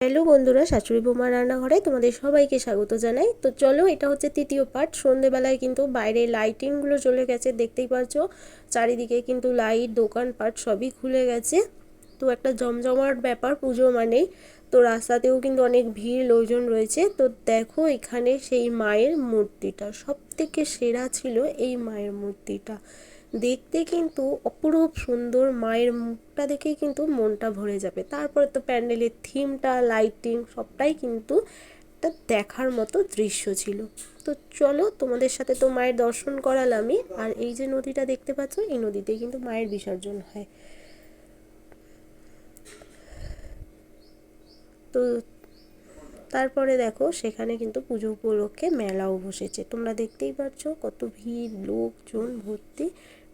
Hello বন্ধুরা, শাশুড়ি বৌমা রান্নাঘরে তোমাদের সবাইকে স্বাগত জানাই। তো চলো, এটা হচ্ছে তৃতীয় পার্ট। সন্ধেবেলায় কিন্তু বাইরে লাইটিংগুলো চলে গেছে, দেখতেই পারছো চারিদিকে কিন্তু লাইট, দোকানপাট সবই খুলে গেছে। তো একটা জমজমাট ব্যাপার পুজো মানেই। তো রাস্তাতেও কিন্তু অনেক ভিড়, লোকজন রয়েছে। তো দেখো এখানে সেই মায়ের মূর্তিটা সব থেকে সেরা ছিল। এই মায়ের মূর্তিটা দেখতে কিন্তু অপরূপ সুন্দর, মায়ের মুখটা দেখেই কিন্তু মনটা ভরে যাবে। তারপরে তো প্যান্ডেলের থিমটা, লাইটিং সবটাই কিন্তু একটা দেখার মতো দৃশ্য ছিল। তো চলো, তোমাদের সাথে তো মায়ের দর্শন করালামই। আর এই যে নদীটা দেখতে পাচ্ছ, এই নদীতে কিন্তু মায়ের বিসর্জন হয়। তো তারপরে দেখো সেখানে কিন্তু পুজো উপলক্ষে মেলাও বসেছে, তোমরা দেখতেই পাচ্ছ কত ভিড়, লোকজন ভর্তি।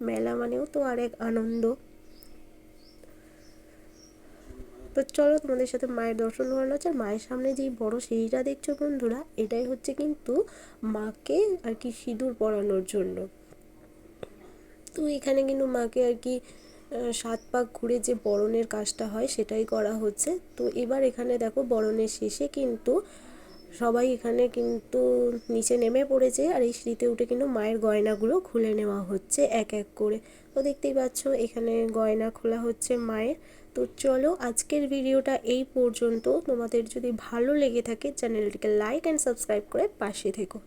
মেলা মানেও তো আরেক আনন্দ। তো চলো তোমাদের সাথে মায়ের দর্শন করানো হচ্ছে। আর মায়ের সামনে যেই বড় সিঁড়িটা দেখছো বন্ধুরা, এটাই হচ্ছে কিন্তু মাকে আর কি সিঁদুর পরানোর জন্য। তো এখানে কিন্তু মাকে আর কি 7 পাক ঘুরে যে বরণের কাজটা হয় সেটাই করা হচ্ছে। তো এবার এখানে দেখো বরণের শেষে কিন্তু সবাই এখানে কিন্তু নিচে নেমে পড়েছে। আর এই সিঁড়িতে উঠে কিন্তু মায়ের গয়নাগুলো খুলে নেওয়া হচ্ছে এক এক করে। তো দেখতেই পাচ্ছ এখানে গয়না খোলা হচ্ছে মায়ের। তো চলো, আজকের ভিডিওটা এই পর্যন্ত। তোমাদের যদি ভালো লেগে থাকে চ্যানেলটিকে লাইক অ্যান্ড সাবস্ক্রাইব করে পাশে থেকো।